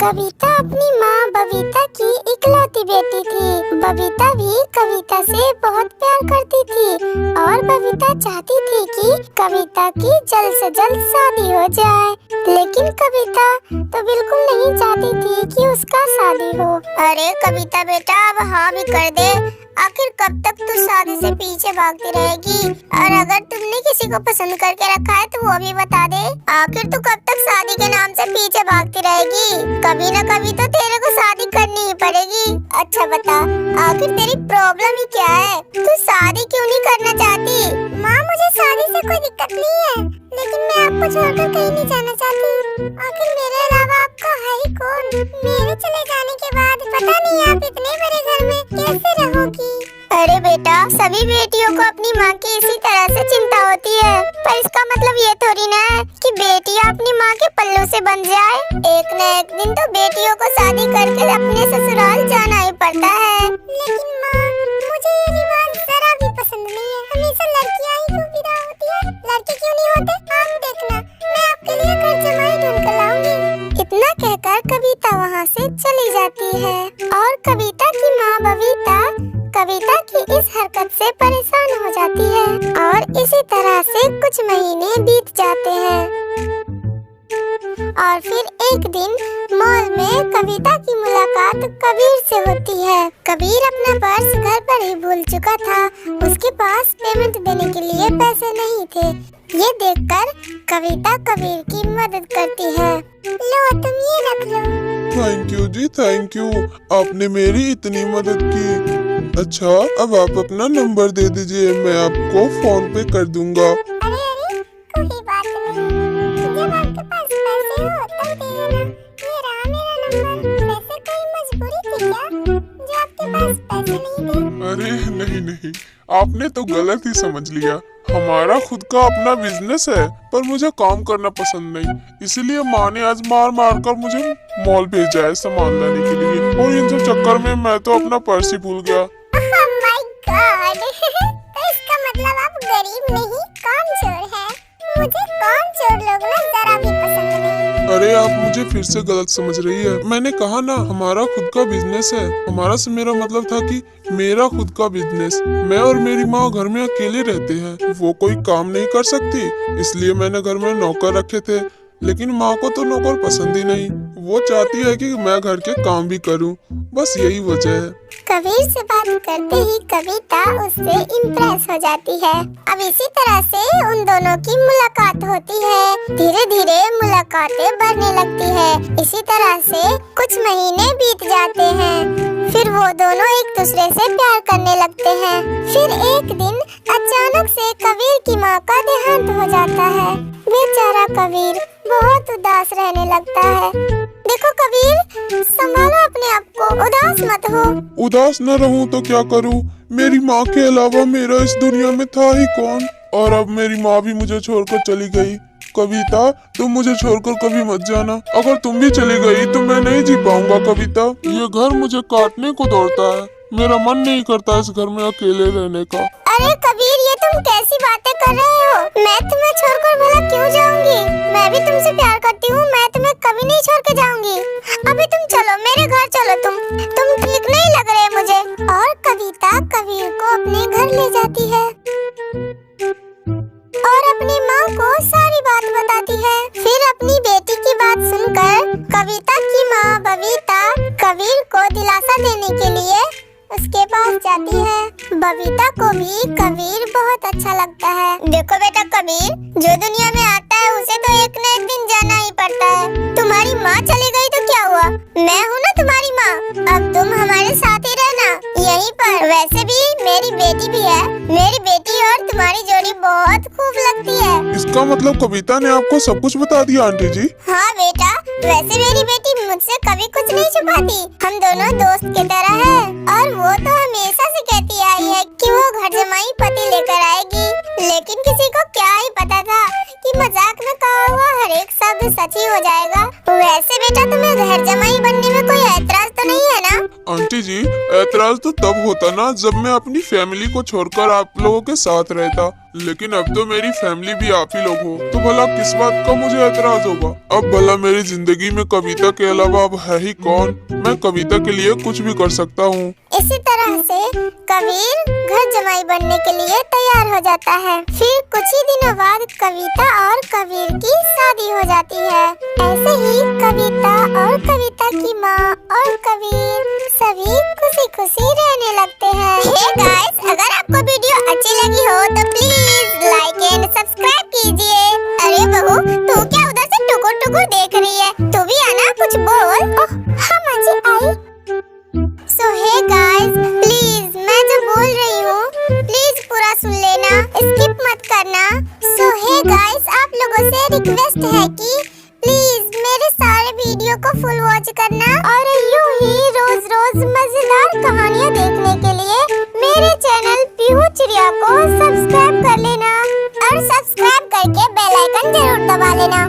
कविता अपनी माँ बबीता की इकलौती बेटी थी। बबीता भी कविता से बहुत प्यार करती थी और बबीता चाहती थी कि कविता की जल्द से जल्द शादी हो जाए। लेकिन कविता तो बिल्कुल नहीं चाहती थी कि उसका शादी हो। अरे कविता बेटा, अब हाँ भी कर दे। आखिर कब तक तू शादी से पीछे भागती रहेगी? और अगर तुमने किसी को पसंद करके रखा है तो वो भी बता दे। आखिर तू कब तक शादी के नाम से पीछे भागती रहेगी? कभी न कभी तो तेरे को शादी करनी ही पड़ेगी। अच्छा बता, आखिर तेरी प्रॉब्लम ही क्या है? तू शादी क्यों नहीं करना चाहती? माँ, मुझे शादी से कोई दिक्कत नहीं है, लेकिन मैं आपको छोड़कर कहीं नहीं जाना चाहती। आखिर मेरे अलावा आपका है ही कौन? मेरे चले जाने के बाद पता नहीं आप इतने बड़े घर में कैसे रहोगी। अरे बेटा, सभी बेटियों को अपनी माँ की इसी तरह से चिंता होती है, पर इसका मतलब ये थोड़ी ना है कि बेटियाँ अपनी माँ के पल्लू से बंध जाए। एक न एक दिन तो बेटियों को शादी करके अपने ससुराल जाना ही पड़ता है। लेकिन माँ, मुझे ये रिवाज जरा भी पसंद नहीं है। हमेशा लड़कियाँ ही क्यों विदा होती है? लड़के क्यों नहीं होते? आप देखना, मैं आपके लिए घर जमाई ढूंढ कर लाऊंगी। इतना कहकर कविता वहाँ से चली जाती है और कविता की माँ बबीता कविता की इस हरकत से परेशान हो जाती है और इसी तरह से कुछ महीने बीत जाते हैं। और फिर एक दिन मॉल में कविता की मुलाकात कबीर से होती है। कबीर अपना पर्स घर पर ही भूल चुका था। उसके पास पेमेंट देने के लिए पैसे नहीं थे। ये देखकर कविता कबीर की मदद करती है। लो, तुम ये रख लो। थैंक यू जी, थैंक यू। आपने मेरी इतनी मदद की। अच्छा, अब आप अपना नंबर दे दीजिए, मैं आपको फोन पे कर दूंगा। अरे अरे, कोई बात नहीं। जब आपके पास पैसे हो तब दे देना। ये रहा मेरा नंबर। वैसे कोई मजबूरी थी क्या जो आपके पास पैसे नहीं थे? अरे नहीं नहीं, आपने तो गलत ही समझ लिया। हमारा खुद का अपना बिजनेस है, पर मुझे काम करना पसंद नहीं, इसीलिए माँ ने आज मार मार कर मुझे मॉल भेजा है सामान लाने के लिए। और इन सब चक्कर में मैं तो अपना पर्स ही भूल गया। Oh my God! तो इसका मतलब आप गरीब नहीं, कामचोर हैं। मुझे कामचोर लोग ना जरा भी पसंद नहीं। अरे आप मुझे फिर से गलत समझ रही है। मैंने कहा ना, हमारा खुद का बिजनेस है। हमारा से मेरा मतलब था कि मेरा खुद का बिजनेस। मैं और मेरी माँ घर में अकेले रहते हैं, वो कोई काम नहीं कर सकती, इसलिए मैंने घर में नौकर रखे थे। लेकिन माँ को तो नौकर पसंद ही नहीं, वो चाहती है कि मैं घर के काम भी करूं। बस यही वजह है। कबीर से बात करते ही कविता उससे इम्प्रेस हो जाती है। अब इसी तरह से उन दोनों की मुलाकात होती है। धीरे धीरे मुलाकातें बढ़ने लगती है। इसी तरह से कुछ महीने बीत जाते हैं। फिर वो दोनों एक दूसरे से प्यार करने लगते हैं। फिर एक दिन अचानक से कबीर की माँ का देहांत हो जाता है। बेचारा कबीर बहुत उदास रहने लगता है। देखो कबीर, संभालो अपने आप को, उदास मत हो। उदास न रहूं तो क्या करूं? मेरी माँ के अलावा मेरा इस दुनिया में था ही कौन? और अब मेरी माँ भी मुझे छोड़कर चली गई। कविता, तुम मुझे छोड़कर कभी मत जाना। अगर तुम भी चली गई तो मैं नहीं जी पाऊंगा। कविता, ये घर मुझे काटने को दौड़ता है। मेरा मन नहीं करता इस घर में अकेले रहने का। अरे कबीर, ये तुम कैसी बातें कर रहे हो? मैं तुम्हें छोड़कर भला क्यों जाऊंगी? मैं भी तुमसे प्यार करती हूँ। मैं तुम्हें कभी नहीं छोड़ के जाऊंगी। अभी तुम चलो, मेरे घर चलो। तुम ठीक नहीं लग रहे मुझे। और कविता कबीर को अपने घर ले जाती है और अपनी माँ को सारी बात बताती है। फिर अपनी बेटी की बात सुनकर कविता की माँ बबीता कबीर को दिलासा देने के लिए उसके पास जाती है। बबीता को भी कबीर बहुत अच्छा लगता है। देखो बेटा कबीर, जो दुनिया में आता है उसे तो एक न एक दिन जाना ही पड़ता है। तुम्हारी माँ चली गई तो क्या हुआ? मैं हूँ ना तुम्हारी माँ। अब तुम हमारे साथ ही रहना यहीं पर। वैसे भी मेरी बेटी भी है। मेरी बेटी और तुम्हारी जोड़ी बहुत खूब लगती है। इसका मतलब कविता ने आपको सब कुछ बता दिया आंटी जी? हाँ बेटा, वैसे मेरी बेटी मुझसे कभी कुछ नहीं छुपाती। हम दोनों दोस्त की तरह है। और वो तो हमेशा से कहती आई है कि वो घर जमाई पति लेकर आएगी। लेकिन किसी को क्या ही पता था कि मजाक में कहा हुआ हर एक शब्द सच ही हो जाएगा। वैसे बेटा, तुम्हें घर जमाई बनने में कोई ऐतराज तो नहीं है ना? आंटी जी, ऐतराज तो तब होता ना जब मैं अपनी फैमिली को छोड़कर आप लोगों के साथ रहता। लेकिन अब तो मेरी फैमिली भी आप ही लोग हो, तो भला किस बात का मुझे एतराज होगा। अब भला मेरी जिंदगी में कविता के अलावा अब है ही कौन। मैं कविता के लिए कुछ भी कर सकता हूँ। इसी तरह से कबीर घर जमाई बनने के लिए तैयार हो जाता है। फिर कुछ ही दिनों बाद कविता और कबीर की शादी हो जाती है। ऐसे ही कविता और कविता की माँ और कबीर सभी खुशी खुशी रहने लगते हैं। हे गाइस, अगर आपको वीडियो अच्छी लगी हो तो प्लीज लाइक एंड सब्सक्राइब कीजिए। अरे बहू, तू क्या उधर से टुकुर टुकुर देख रही है? तू भी आना, कुछ बोल। हाँ माँ जी आई। सो हे गाइस, प्लीज मैं जो बोल रही हूँ प्लीज पूरा सुन लेना, स्किप मत करना। सो हे गाइस, आप लोगों से रिक्वेस्ट है कि प्लीज मेरे सारे वीडियो को फुल वॉच करना और यूं ही रोज रोज मजेदार कहानियाँ देखने के लिए मेरे चैनल पीहू चिड़िया को सब्सक्राइब कर लेना और सब्सक्राइब करके बेल आइकन जरूर दबा लेना।